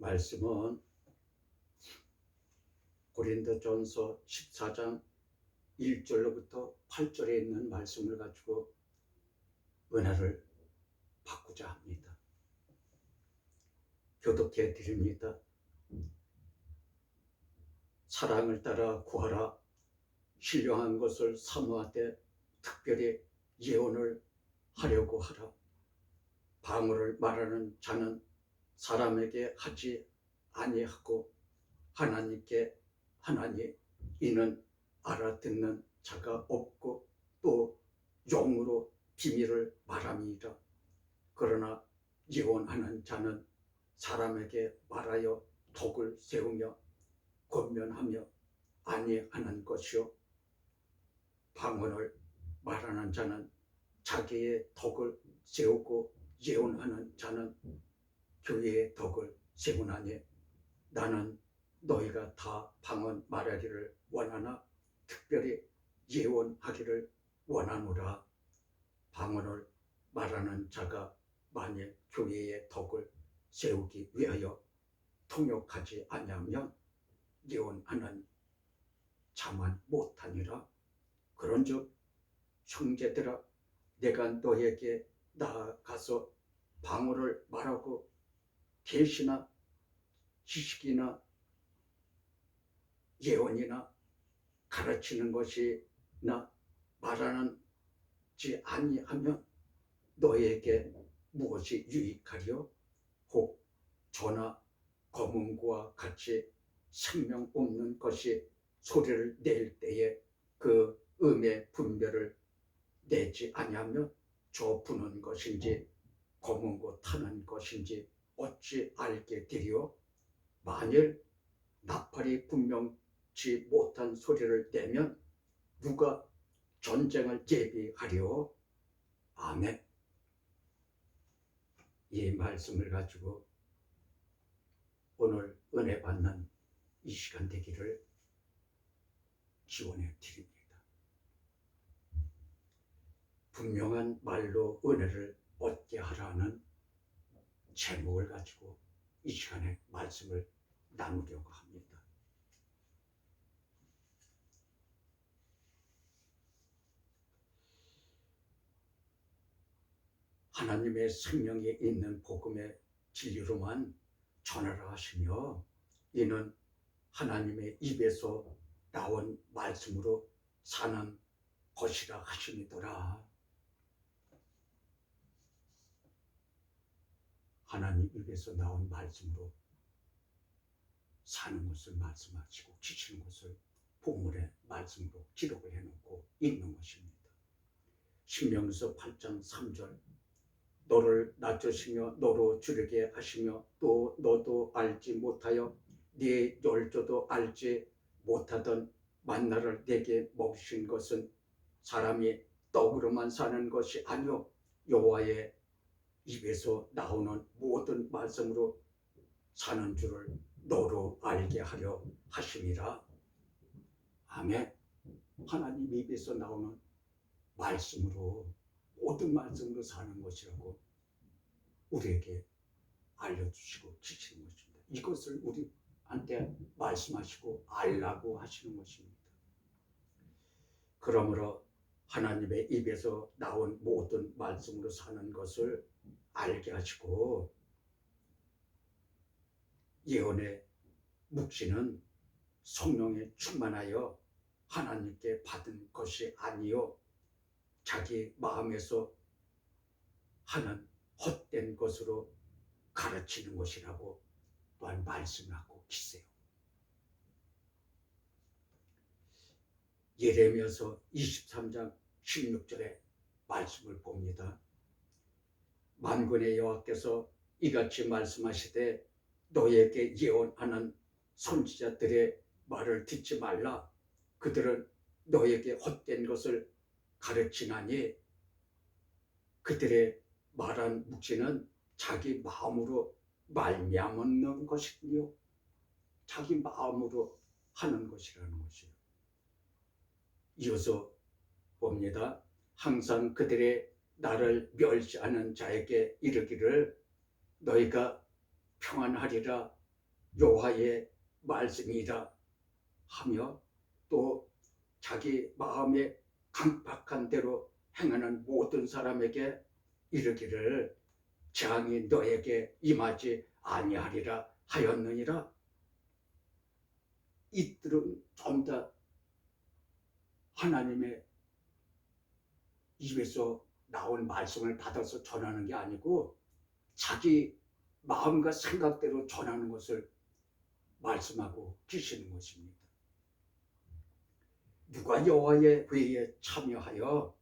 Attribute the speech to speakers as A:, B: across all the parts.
A: 말씀은 고린도전서 14장 1절로부터 8절에 있는 말씀을 가지고 은혜를 받고자 합니다. 교독해 드립니다. 사랑을 따라 구하라. 신령한 것을 사모하되 특별히 예언을 하려고 하라. 방언을 말하는 자는 사람에게 하지 아니하고 하나님께 하나니. 이는 알아듣는 자가 없고 또 영으로 비밀을 말함이라. 그러나 예언하는 자는 사람에게 말하여 덕을 세우며 권면하며 아니하는 것이요, 방언을 말하는 자는 자기의 덕을 세우고 예언하는 자는 교회의 덕을 세우나니. 나는 너희가 다 방언 말하기를 원하나 특별히 예언하기를 원하노라. 방언을 말하는 자가 만일 교회의 덕을 세우기 위하여 통역하지 아니하면 예언하는 자만 못하니라. 그런즉 형제들아, 내가 너에게 나아가서 방언을 말하고 계시나 지식이나 예언이나 가르치는 것이나 말하는지 아니하면 너에게 무엇이 유익하리요? 혹 저나 검은고와 같이 생명 없는 것이 소리를 낼 때에 그 음의 분별을 내지 아니하면 저 부는 것인지 검은고 타는 것인지 어찌 알게 되리요? 만일 나팔이 분명치 못한 소리를 내면 누가 전쟁을 예비하리요? 아멘. 이 말씀을 가지고 오늘 은혜 받는 이 시간 되기를 기원해 드립니다. 분명한 말로 은혜를 얻게 하라는 제목을 가지고 이 시간에 말씀을 나누려고 합니다. 하나님의 생명이 있는 복음의 진리로만 전하라 하시며, 이는 하나님의 입에서 나온 말씀으로 사는 것이라 하시니더라. 하나님 입에서 나온 말씀으로 사는 것을 말씀하시고 지치는 것을 본문의 말씀으로 기록을 해놓고 읽는 것입니다. 신명서 8장 3절, 너를 낮추시며 너로 주르게 하시며 또 너도 알지 못하여 네 열조도 알지 못하던 만나를 내게 먹이신 것은 사람이 떡으로만 사는 것이 아니요 여호와의 입에서 나오는 모든 말씀으로 사는 줄을 너로 알게 하려 하심이라. 아멘. 하나님 입에서 나오는 말씀으로, 모든 말씀으로 사는 것이라고 우리에게 알려주시고 지시는 것입니다. 이것을 우리한테 말씀하시고 알라고 하시는 것입니다. 그러므로 하나님의 입에서 나온 모든 말씀으로 사는 것을 알게 하시고, 예언의 묵시는 성령에 충만하여 하나님께 받은 것이 아니요 자기 마음에서 하는 헛된 것으로 가르치는 것이라고 또한 말씀하고 계세요. 예레미야서 23장 16절의 말씀을 봅니다. 만군의 여호와께서 이같이 말씀하시되 너에게 예언하는 선지자들의 말을 듣지 말라. 그들은 너에게 헛된 것을 가르치나니 그들의 말한 묵시는 자기 마음으로 말미암는 것이요 자기 마음으로 하는 것이라는 것이요. 이어서 봅니다. 항상 그들의 나를 멸시하는 자에게 이르기를 너희가 평안하리라 여호와의 말씀이라 하며 또 자기 마음에 강팍한 대로 행하는 모든 사람에게 이르기를 재앙이 너에게 임하지 아니하리라 하였느니라. 이들은 전부 다 하나님의 입에서 나온 말씀을 받아서 전하는 게 아니고 자기 마음과 생각대로 전하는 것을 말씀하고 계시는 것입니다. 누가 여호와의 회의에 참여하여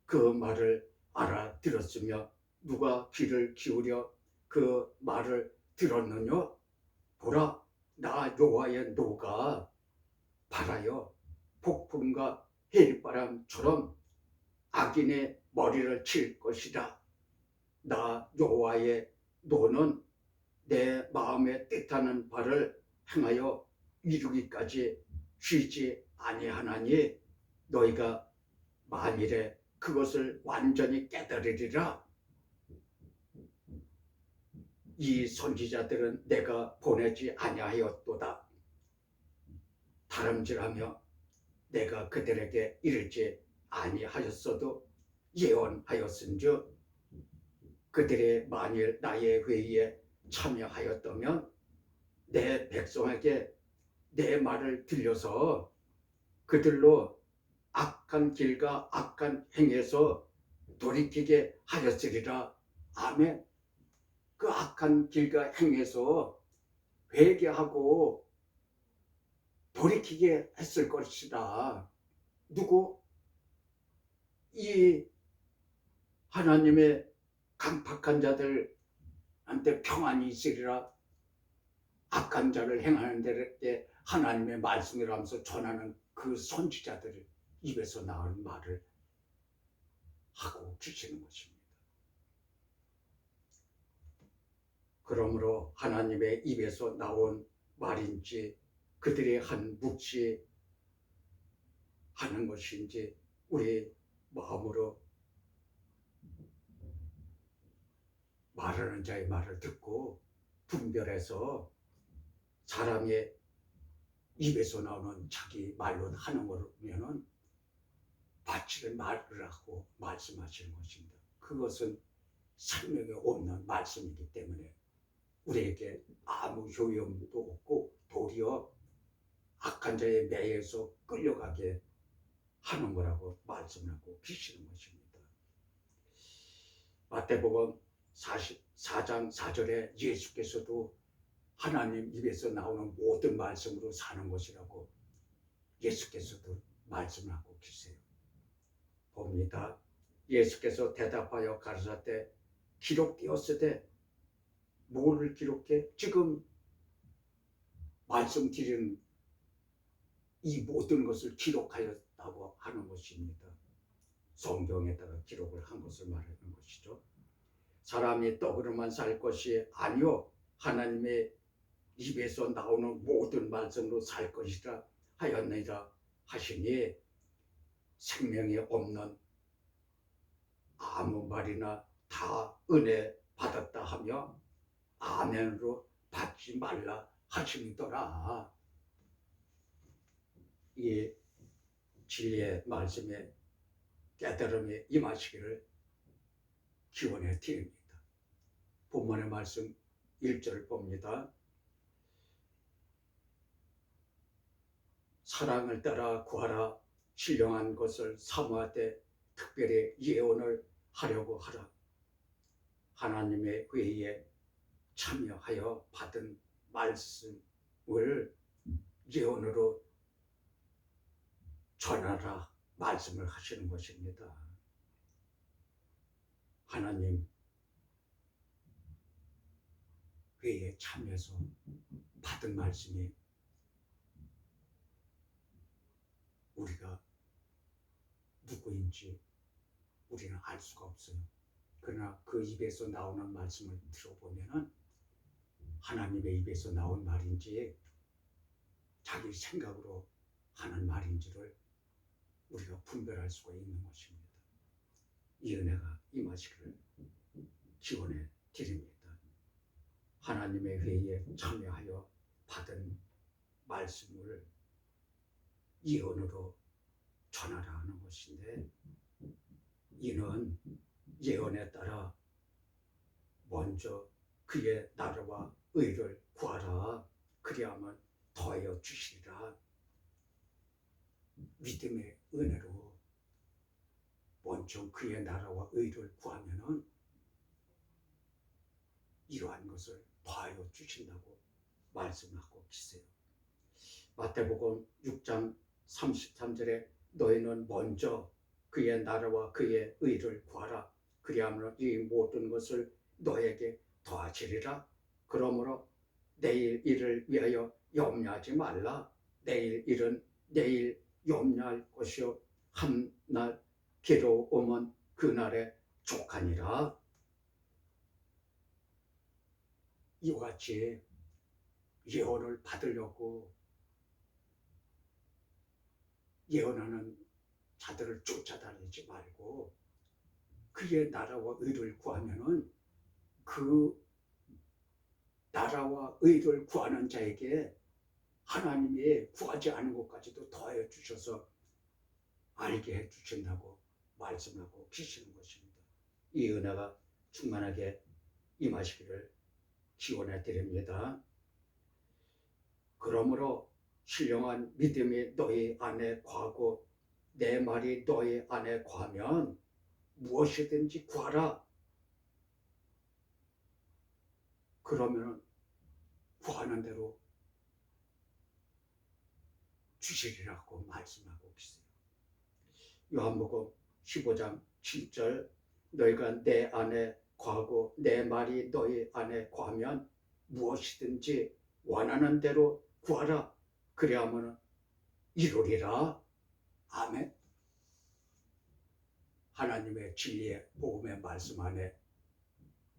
A: 그 말을 알아들었으며 누가 귀를 기울여 그 말을 들었느냐? 보라, 나 여호와의 노가 발하여 폭풍과 해일바람처럼 악인의 머리를 칠 것이다. 나 여호와의 노는 내 마음에 뜻하는 바를 행하여 이루기까지 쉬지 아니하나니 너희가 만일에 그것을 완전히 깨달으리라. 이 선지자들은 내가 보내지 아니하였도다. 다름질하며 내가 그들에게 이르지 아니하였어도 예언하였은즉 그들이 만일 나의 회의에 참여하였다면 내 백성에게 내 말을 들려서 그들로 악한 길과 악한 행에서 돌이키게 하였으리라. 아멘. 그 악한 길과 행에서 회개하고 돌이키게 했을 것이다. 누구? 이 하나님의 강팍한 자들한테 평안이 있으리라. 악한 자를 행하는 데에 하나님의 말씀을 하면서 전하는 그 선지자들 입에서 나온 말을 하고 계시는 것입니다. 그러므로 하나님의 입에서 나온 말인지 그들이 한 묵시 하는 것인지 우리 마음으로 말하는 자의 말을 듣고 분별해서 사람의 입에서 나오는 자기 말로 하는 거면은 바치는 말을 하고 말씀하시는 것입니다. 그것은 생명이 없는 말씀이기 때문에 우리에게 아무 효용도 없고 도리어 악한 자의 매에서 끌려가게 하는 거라고 말씀하고 계시는 것입니다. 마태복음 44장 4절에 예수께서도 하나님 입에서 나오는 모든 말씀으로 사는 것이라고 예수께서도 말씀하고 계세요. 봅니다. 예수께서 대답하여 가르사대 기록되었으되 뭐를 기록해? 지금 말씀드리는 이 모든 것을 기록하였다고 하는 것입니다. 성경에다가 기록을 한 것을 말하는 것이죠. 사람이 떡으로만 살 것이 아니요 하나님의 입에서 나오는 모든 말씀으로 살 것이라 하였느니라 하시니 생명이 없는 아무 말이나 다 은혜 받았다 하며 아멘으로 받지 말라 하시더라. 이 진리의 말씀에 깨달음이 임하시기를 기원해 드립니다. 본문의 말씀 1절을 봅니다. 사랑을 따라 구하라. 신령한 것을 사모하되 특별히 예언을 하려고 하라. 하나님의 회의에 참여하여 받은 말씀을 예언으로 전하라 말씀을 하시는 것입니다. 하나님 회의에 참여해서 받은 말씀이 우리가 누구인지 우리는 알 수가 없어요. 그러나 그 입에서 나오는 말씀을 들어보면은 하나님의 입에서 나온 말인지 자기 생각으로 하는 말인지를 우리가 분별할 수가 있는 것입니다. 이 은혜가 임하시기를 기원해 드립니다. 하나님의 회의에 참여하여 받은 말씀을 예언으로 전하라 하는 것인데, 이는 예언에 따라 먼저 그의 나라와 의를 구하라. 그리하면 더하여 주시리라. 믿음의 은혜로 먼저 그의 나라와 의를 구하면은 이러한 것을 더하여 주신다고 말씀하고 계세요. 마태복음 6장 33절에 너희는 먼저 그의 나라와 그의 의를 구하라. 그리하면 이 모든 것을 너에게 더하시리라. 그러므로 내일 일을 위하여 염려하지 말라. 내일 일은 내일 염려할 것이요 한 날 괴로움은 그날에 족하니라. 이와 같이 예언을 받으려고 예언하는 자들을 쫓아다니지 말고 그의 나라와 의를 구하면은 그 나라와 의를 구하는 자에게 하나님이 구하지 않은 것까지도 더해 주셔서 알게 해 주신다고 말씀하고 계시는 것입니다. 이 은혜가 충만하게 임하시기를 기원해 드립니다. 그러므로 신령한 믿음이 너희 안에 거하고 내 말이 너희 안에 거하면 무엇이든지 구하라. 그러면 구하는 대로 주시리라고 말씀하고 계세요. 요한복음 15장 7절 너희가 내 안에 거하고 내 말이 너희 안에 거하면 무엇이든지 원하는 대로 구하라. 그리하면 이루리라. 아멘. 하나님의 진리의 복음의 말씀 안에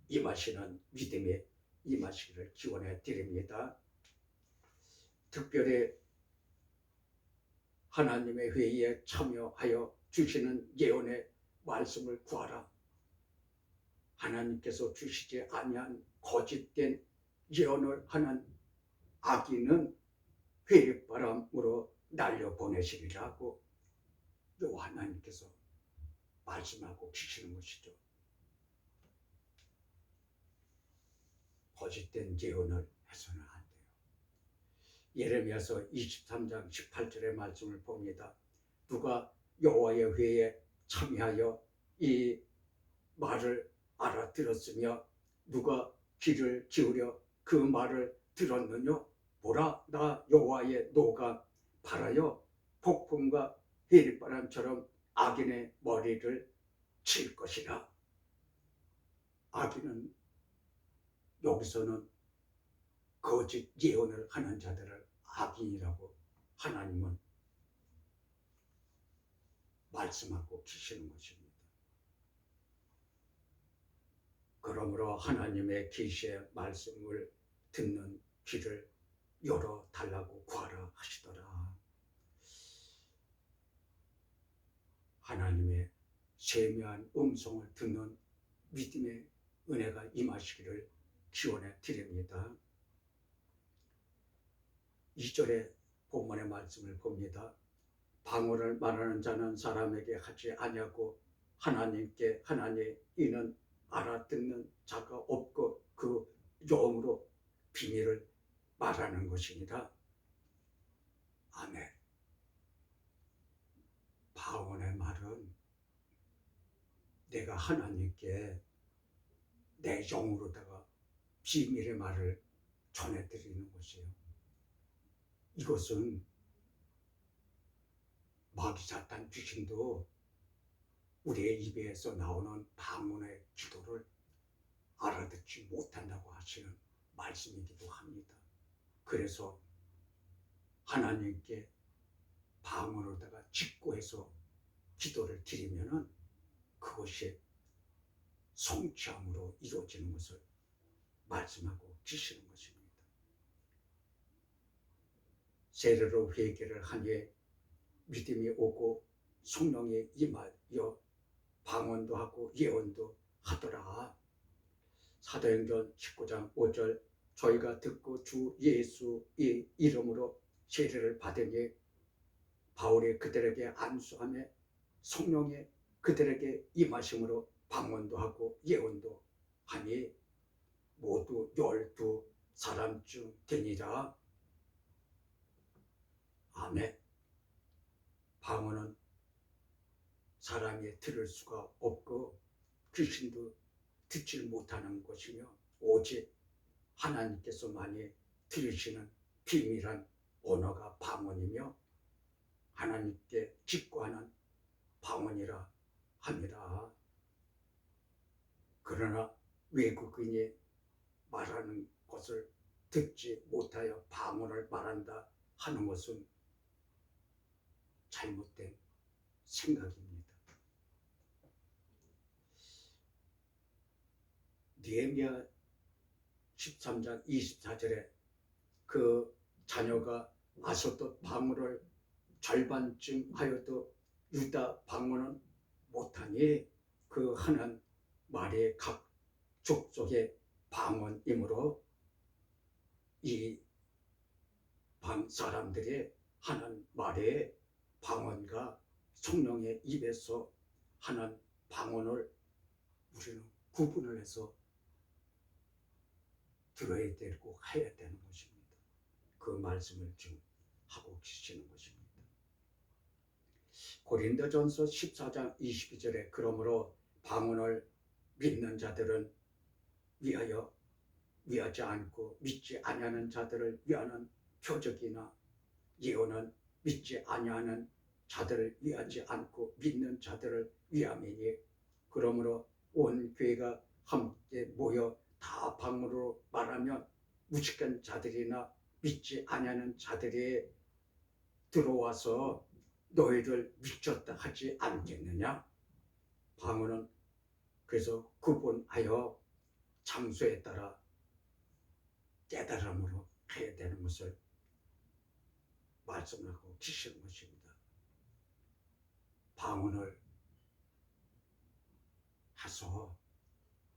A: 임하시는 믿음이 임하시기를 기원해 드립니다. 특별히 하나님의 회의에 참여하여 주시는 예언의 말씀을 구하라. 하나님께서 주시지 아니한 거짓된 예언을 하는 악인은 회립바람으로 날려보내시리라고 하나님께서 말씀하고 계시는 것이죠. 거짓된 예언을 해서는 안 돼요. 예레미야서 23장 18절의 말씀을 봅니다. 누가 여호와의 회에 참여하여 이 말을 알아들었으며 누가 귀를 기울여 그 말을 들었느냐? 보라, 나 여호와의 노가 발하여 폭풍과 회립바람처럼 악인의 머리를 칠 것이라. 악인은 여기서는 거짓 예언을 하는 자들을 악인이라고 하나님은 말씀하고 계시는 것입니다. 그러므로 하나님의 계시의 말씀을 듣는 귀를 열어달라고 구하라 하시더라. 하나님의 세미한 음성을 듣는 믿음의 은혜가 임하시기를 기원해 드립니다. 2절의 본문의 말씀을 봅니다. 방언을 말하는 자는 사람에게 하지 아니하고 하나님께 하나니 이는 알아듣는 자가 없고 그 영으로 비밀을 말하는 것이니라. 아멘. 방언의 말은 내가 하나님께 내 영으로다가 비밀의 말을 전해드리는 것이에요. 이것은 마귀 사탄 귀신도 우리의 입에서 나오는 방언의 기도를 알아듣지 못한다고 하시는 말씀이기도 합니다. 그래서 하나님께 방언으로다가 직고해서 기도를 드리면은 그것이 성취함으로 이루어지는 것을 말씀하고 계시는 것입니다. 세례로 회개를 하니 믿음이 오고 성령이 임하여 방언도 하고 예언도 하더라. 사도행전 19장 5절 저희가 듣고 주 예수의 이름으로 세례를 받으니 바울이 그들에게 안수하며 성령의 그들에게 임하심으로 방언도 하고 예언도 하니 모두 12사람쯤 되니라. 아멘. 방언은 사람이 들을 수가 없고 귀신도 듣지 못하는 것이며 오직 하나님께서만이 들으시는 비밀한 언어가 방언이며 하나님께 직구하는 방언이라 합니다. 그러나 외국인이 말하는 것을 듣지 못하여 방언을 말한다 하는 것은 잘못된 생각입니다. 느헤미야 13장 24절에 그 자녀가 아소돗 방언을 절반쯤 하여도 유다 방언은 못하니 그 하는 말이 각 족속의 방언이므로 이 방 사람들이 하는 말에 방언과 성령의 입에서 하는 방언을 우리는 구분을 해서 들어야 되고 해야 되는 것입니다. 그 말씀을 지금 하고 계시는 것입니다. 고린도전서 14장 22절에 그러므로 방언을 믿는 자들은 위하지 않고 믿지 아니하는 자들을 위하는 표적이나 예언은 믿지 아니하는 자들을 위하지 않고 믿는 자들을 위함이니 그러므로 온 교회가 함께 모여 다 방언으로 말하면 무식한 자들이나 믿지 아니하는 자들이 들어와서 너희를 미쳤다 하지 않겠느냐. 방언은 그래서 구분하여 장소에 따라 깨달음으로 해야 되는 것을 말씀하고 계시는 것입니다. 방언을 해서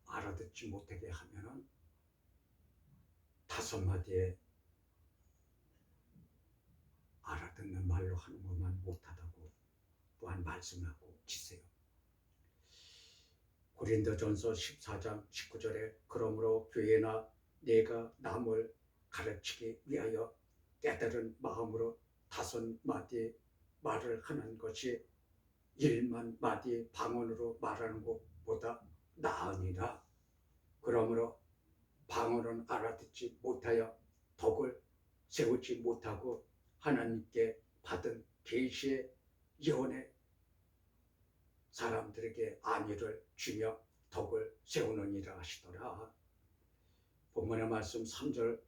A: 알아듣지 못하게 하면은 5마디에 알아듣는 말로 하는 것만 못하다고 또한 말씀하고 계세요. 고린도전서 14장 19절에 그러므로 교회나 내가 남을 가르치기 위하여 깨달은 마음으로 5마디 말을 하는 것이 1만 마디 방언으로 말하는 것보다 나으니라. 그러므로 방언은 알아듣지 못하여 덕을 세우지 못하고 하나님께 받은 계시의 예언의 사람들에게 안위를 주며 덕을 세우느니라 하시더라. 본문의 말씀 3절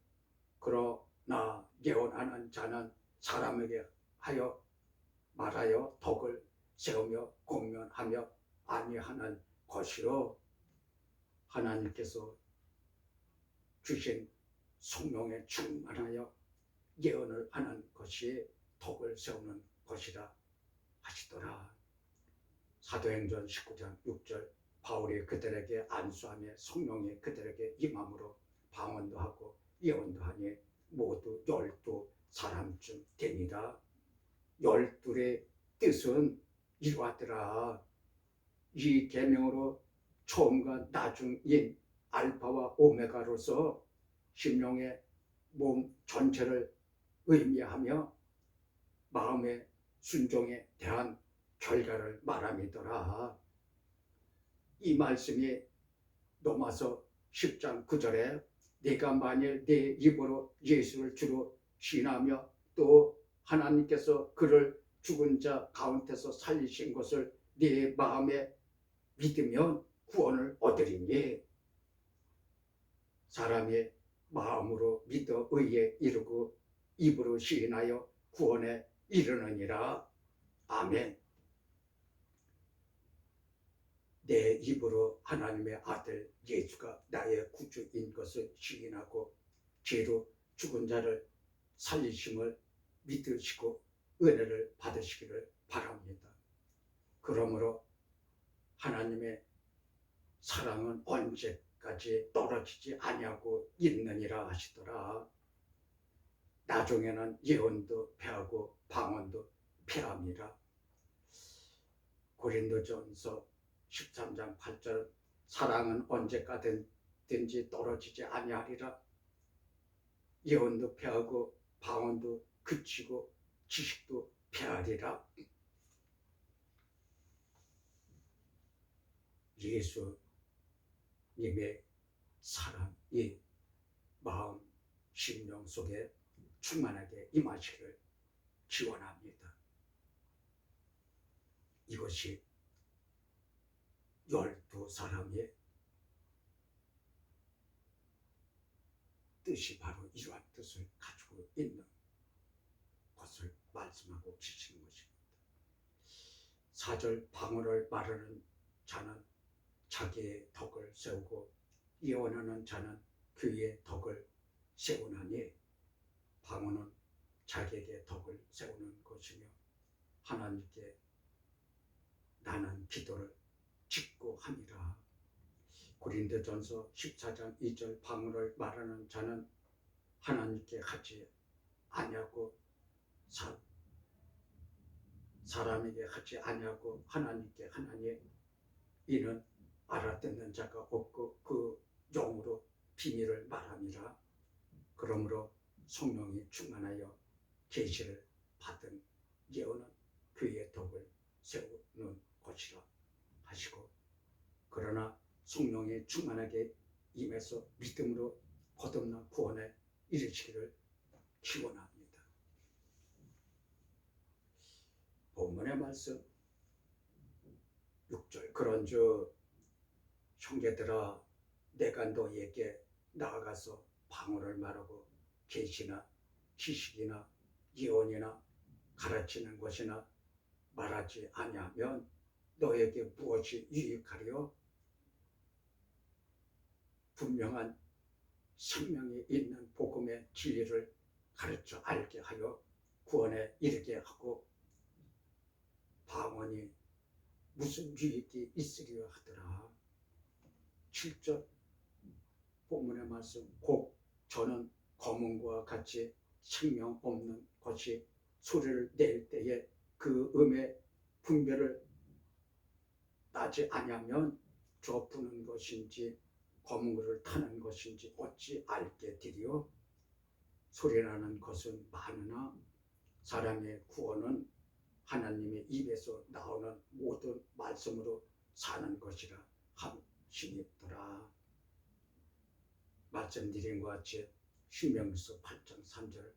A: 그러나 예언하는 자는 사람에게 하여 말하여 덕을 세우며 공면하며 안위하는 것이로 하나님께서 주신 성령에 충만하여 예언을 하는 것이 덕을 세우는 것이라 하시더라. 사도행전 19장 6절 바울이 그들에게 안수하며 성령이 그들에게 임함으로 방언도 하고 예언도 하니 모두 12사람쯤 됩니다. 12의 뜻은 이러하더라. 이 계명으로 처음과 나중인 알파와 오메가로서 심령의 몸 전체를 의미하며 마음의 순종에 대한 결과를 말함이더라. 이 말씀이 로마서 10장 9절에 네가 만일 네 입으로 예수를 주로 시인하며 또 하나님께서 그를 죽은 자 가운데서 살리신 것을 네 마음에 믿으면 구원을 얻으리니 사람이 마음으로 믿어 의에 이르고 입으로 시인하여 구원에 이르느니라. 아멘. 내 입으로 하나님의 아들 예수가 나의 구주인 것을 시인하고 죄로 죽은 자를 살리심을 믿으시고 은혜를 받으시기를 바랍니다. 그러므로 하나님의 사랑은 언제 까지 떨어지지 아니하고 있느니라 하시더라. 나중에는 예언도 패하고 방언도 패함이라. 고린도전서 13장 8절 사랑은 언제까지든지 떨어지지 아니하리라. 예언도 패하고 방언도 그치고 지식도 패하리라. 예수님의 사랑이 마음, 심령 속에 충만하게 임하시기를 기원합니다. 이것이 12사람의 뜻이 바로 이러한 뜻을 가지고 있는 것을 말씀하고 계시는 것입니다. 4절 방언을 말하는 자는 자기의 덕을 세우고 예언하는 자는 그의 덕을 세우나니 방언은 자기에게 덕을 세우는 것이며 하나님께 나는 기도를 짓고 함이라. 고린도전서 14장 2절 방언을 말하는 자는 하나님께 하지 아니하고 사람에게 하지 아니하고 하나님께 하나니 이는 알아듣는 자가 없고 그 영으로 비밀을 말함이라. 그러므로 성령이 충만하여 계시를 받은 예언은 그의 덕을 세우는 것이라 하시고, 그러나 성령이 충만하게 임해서 믿음으로 거듭나 구원에 이르시기를 기원합니다. 본문의 말씀 6절 그런즉 형제들아 내가 너희에게 나아가서 방언을 말하고 계시나 지식이나 예언이나 가르치는 것이나 말하지 아니하면 너에게 무엇이 유익하리요? 분명한 생명이 있는 복음의 진리를 가르쳐 알게 하여 구원에 이르게 하고 방언이 무슨 유익이 있으리요 하더라. 7절 본문의 말씀 곧 저는 검은과 같이 생명 없는 것이 소리를 낼 때에 그 음의 분별을 따지 아니하면 저 부는 것인지 검은고를 타는 것인지 어찌 알게 되리요? 소리나는 것은 많으나 사람의 구원은 하나님의 입에서 나오는 모든 말씀으로 사는 것이라 하시니더라. 말씀드린 것 같이 신명기서 8장 3절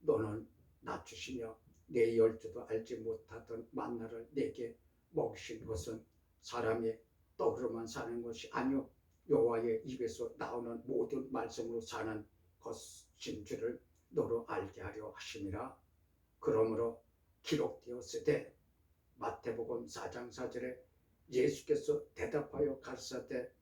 A: 너는 낮추시며 내 열조도 알지 못하던 만나를 내게 먹이신 것은 사람이 떡으로만 사는 것이 아니요 여호와의 입에서 나오는 모든 말씀으로 사는 것인 줄을 너로 알게 하려 하심이라. 그러므로 기록되었으되 마태복음 4장 4절에 예수께서 대답하여 가르치되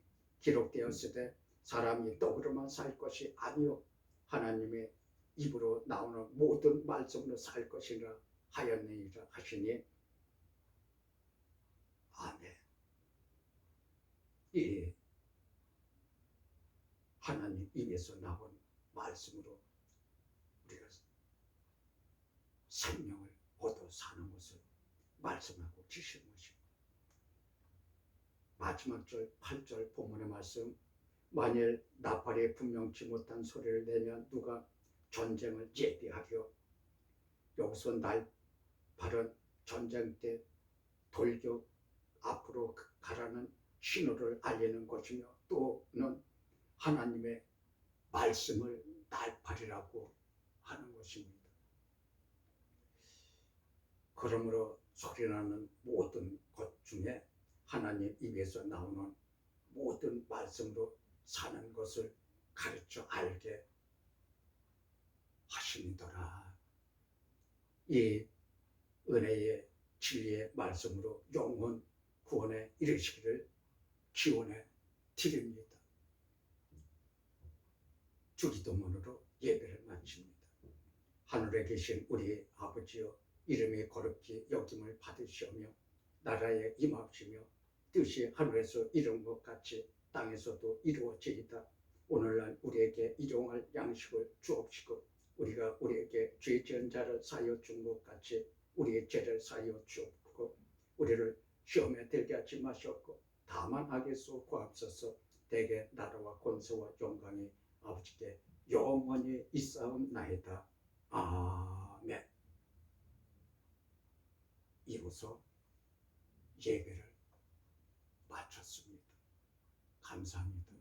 A: 기록되었으되 사람이 떡으로만 살 것이 아니요 하나님의 입으로 나오는 모든 말씀으로 살 것이라 하였느니라 하시니 아멘. 이 하나님 입에서 나온 말씀으로 우리가 생명을 얻어 사는 것을 말씀하고 주시는 것입니다. 마지막 절 8절 본문의 말씀 만일 나팔이 분명치 못한 소리를 내면 누가 전쟁을 예비하려. 여기서 나팔은 전쟁 때 돌격 앞으로 가라는 신호를 알리는 것이며 또는 하나님의 말씀을 나팔이라고 하는 것입니다. 그러므로 소리나는 모든 것 중에 하나님 입에서 나오는 모든 말씀으로 사는 것을 가르쳐 알게 하시니더라. 이 은혜의 진리의 말씀으로 영혼 구원에 이르시기를 기원해 드립니다. 주기도문으로 예배를 마칩니다. 하늘에 계신 우리 아버지여 이름이 거룩히 여김을 받으시오며 나라에 임하시며 뜻이 하늘에서 이룬 것 같이 땅에서도 이루어지이다. 오늘날 우리에게 일용할 양식을 주옵시고 우리가 우리에게 죄 지은 자를 사하여 준 것 같이 우리의 죄를 사하여 주옵고 우리를 시험에 들게 하지 마시옵고 다만 악에서 구하옵소서. 대개 나라와 권세와 영광이 아버지께 영원히 있사옵나이다. 아멘. 이로써 예배를 마쳤습니다. 감사합니다.